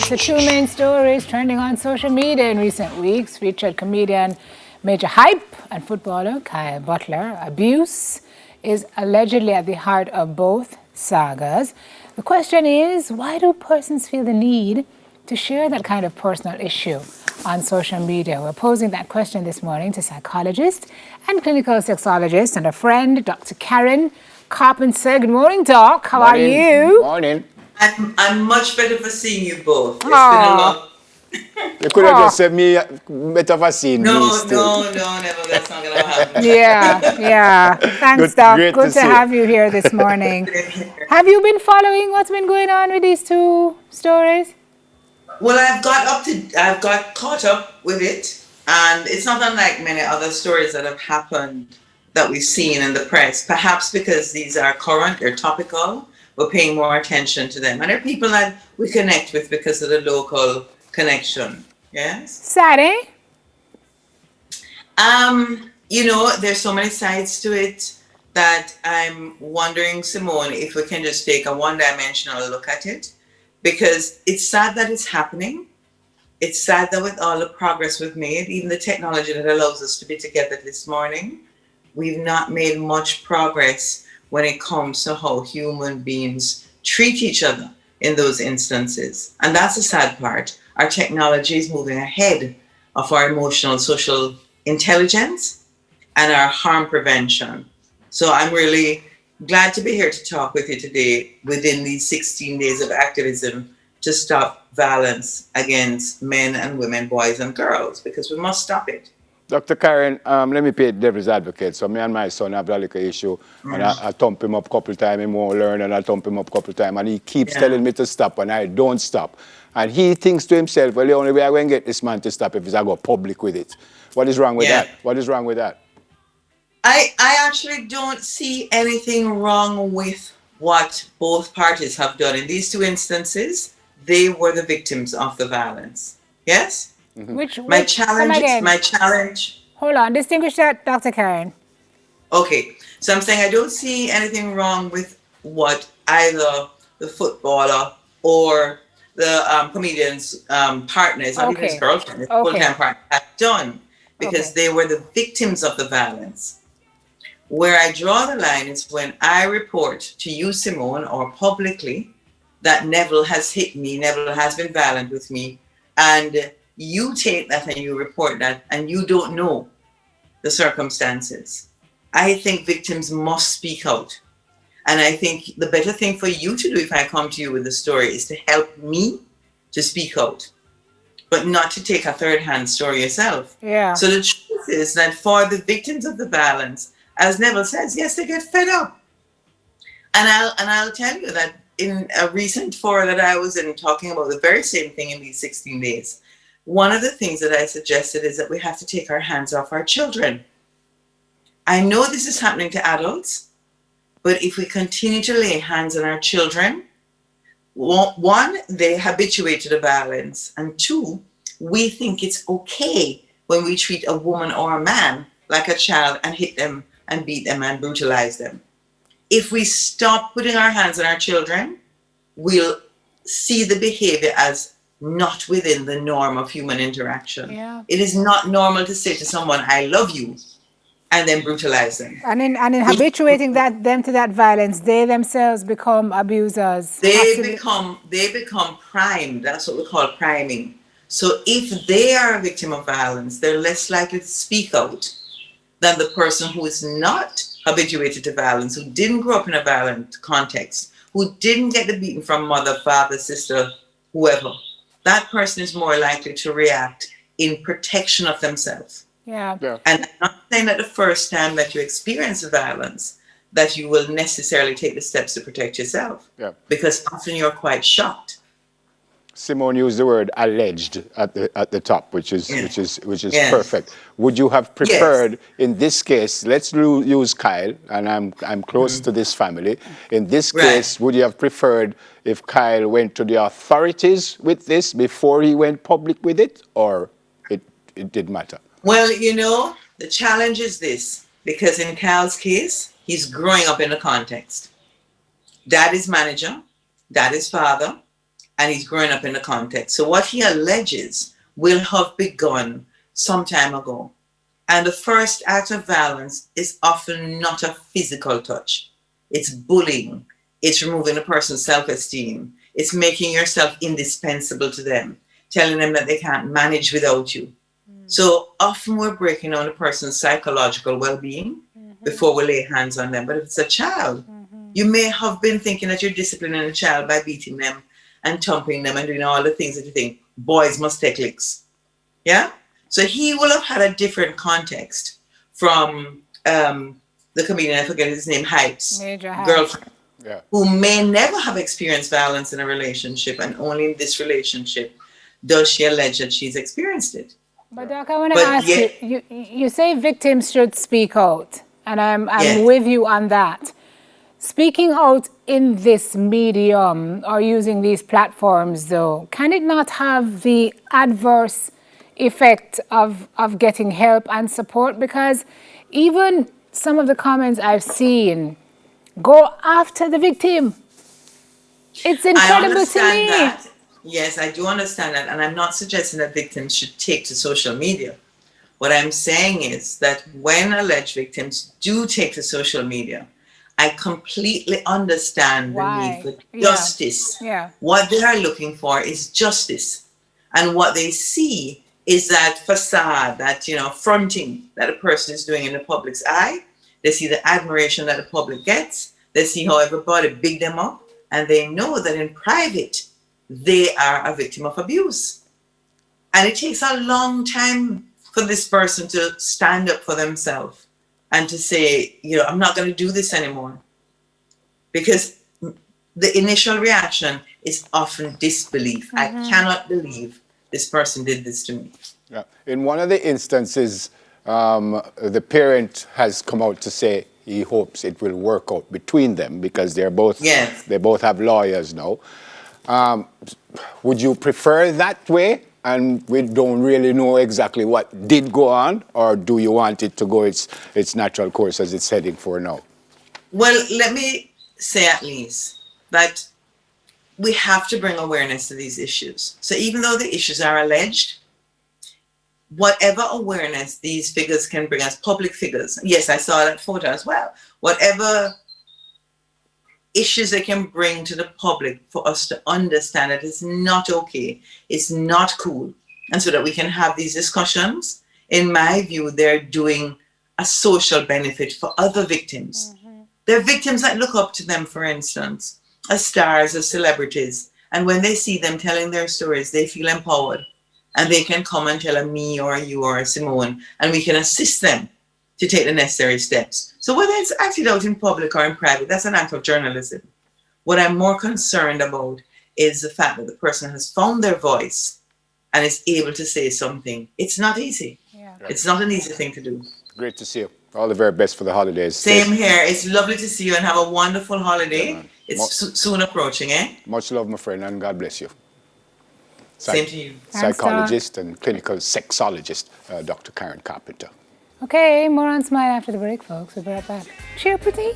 The two main stories trending on social media in recent weeks featured comedian Major Hype and footballer Kyle Butler. Abuse is allegedly at the heart of both sagas. The question is, why do persons feel the need to share that kind of personal issue on social media? We're posing that question this morning to psychologist and clinical sexologist and a friend, Dr. Karen Carpenter. Good morning, Doc. How are you? Morning. I'm much better for seeing you both. It's been a long. You could have just said me better for seeing me No, still. never. That's not gonna happen. Yeah. Thanks, Good, Doc. great Good to to see have you here this morning. Same here. Have you been following what's been going on with these two stories? Well, I've got caught up with it, and it's not unlike many other stories that have happened that we've seen in the press. Perhaps because these are current, they're topical, we're paying more attention to them, and they're people that we connect with because of the local connection. Yes. Sad, eh? There's so many sides to it that I'm wondering, Simone, if we can just take a one-dimensional look at it, because it's sad that it's happening. It's sad that with all the progress we've made, even the technology that allows us to be together this morning, we've not made much progress when it comes to how human beings treat each other in those instances. And that's the sad part. Our technology is moving ahead of our emotional social intelligence and our harm prevention. So I'm really glad to be here to talk with you today within these 16 days of activism to stop violence against men and women, boys and girls, because we must stop it. Dr. Karen, let me play devil's advocate. So me and my son have a little issue, and I thump him up a couple of times, he won't learn, and I thump him up a couple of times, and he keeps telling me to stop, and I don't stop. And he thinks to himself, well, the only way I'm going to get this man to stop is I go public with it. What is wrong with that? What is wrong with that? I actually don't see anything wrong with what both parties have done. In these two instances, they were the victims of the violence. Yes? Mm-hmm. My challenge. Hold on, distinguish that, Dr. Karen. Okay, so I'm saying I don't see anything wrong with what either the footballer or the comedian's partners, not even his girlfriend, his full-time partner, have done, because they were the victims of the violence. Where I draw the line is when I report to you, Simone, or publicly that Neville has hit me, Neville has been violent with me, and you take that and you report that, and you don't know the circumstances. I think victims must speak out. And I think the better thing for you to do if I come to you with the story is to help me to speak out, but not to take a third-hand story yourself. Yeah. So the truth is that for the victims of the violence, as Neville says, yes, they get fed up. And I'll tell you that in a recent forum that I was in talking about the very same thing in these 16 days, one of the things that I suggested is that we have to take our hands off our children. I know this is happening to adults, but if we continue to lay hands on our children, one, they habituate to the violence, and two, we think it's okay when we treat a woman or a man like a child and hit them and beat them and brutalize them. If we stop putting our hands on our children, we'll see the behavior as not within the norm of human interaction. Yeah. It is not normal to say to someone, I love you, and then brutalize them. And in habituating them to that violence, they themselves become abusers. They become primed. That's what we call priming. So if they are a victim of violence, they're less likely to speak out than the person who is not habituated to violence, who didn't grow up in a violent context, who didn't get the beating from mother, father, sister, whoever. That person is more likely to react in protection of themselves. Yeah. And I'm not saying that the first time that you experience violence, that you will necessarily take the steps to protect yourself. Yeah. Because often you're quite shocked. Simone used the word alleged at the top, which is perfect. Would you have preferred in this case? Let's use Kyle, and I'm close to this family. In this case, would you have preferred if Kyle went to the authorities with this before he went public with it, or it didn't matter? Well, the challenge is this, because in Kyle's case, he's growing up in a context. Dad is manager, dad is father. and he's growing up in the context. So what he alleges will have begun some time ago. And the first act of violence is often not a physical touch. It's bullying. It's removing a person's self-esteem. It's making yourself indispensable to them, telling them that they can't manage without you. So often we're breaking down a person's psychological well-being before we lay hands on them. But if it's a child, you may have been thinking that you're disciplining a child by beating them and thumping them and doing all the things that you think boys must take licks. Yeah? So he will have had a different context from the comedian, I forget his name, Hype's girlfriend, who may never have experienced violence in a relationship, and only in this relationship does she allege that she's experienced it. But Doc, I want to ask you, you say victims should speak out, and I'm with you on that. Speaking out in this medium or using these platforms, though, can it not have the adverse effect of getting help and support? Because even some of the comments I've seen go after the victim. It's incredible to me. That. Yes, I do understand that. And I'm not suggesting that victims should take to social media. What I'm saying is that when alleged victims do take to social media, I completely understand the need for justice. What they are looking for is justice. And what they see is that facade, that, fronting that a person is doing in the public's eye. They see the admiration that the public gets. They see how everybody big them up. And they know that in private, they are a victim of abuse. And it takes a long time for this person to stand up for themselves and to say, I'm not going to do this anymore. Because the initial reaction is often disbelief. I cannot believe this person did this to me. Yeah. In one of the instances, the parent has come out to say he hopes it will work out between them because they both have lawyers now. Would you prefer that way? And we don't really know exactly what did go on, or do you want it to go its natural course as it's heading for now? Well, let me say at least that we have to bring awareness to these issues. So even though the issues are alleged, whatever awareness these figures can bring as public figures, yes, I saw that photo as well, whatever issues they can bring to the public for us to understand that it's not okay, it's not cool, and so that we can have these discussions, in my view, they're doing a social benefit for other victims. They're victims that look up to them, for instance, as stars, as celebrities, and when they see them telling their stories, they feel empowered, and they can come and tell me or you or Simone, and we can assist them to take the necessary steps. So whether it's acted out in public or in private, that's an act of journalism. What I'm more concerned about is the fact that the person has found their voice and is able to say something. It's not easy. It's not an easy thing to do. Great to see you. All the very best for the holidays. Same here. It's lovely to see you and have a wonderful holiday. It's soon approaching, eh? Much love, my friend, and God bless you. Same to you. Psychologist and clinical sexologist, Dr. Karen Carpenter. Okay, more on Smile after the break, folks. We'll be right back. Cheer, pretty.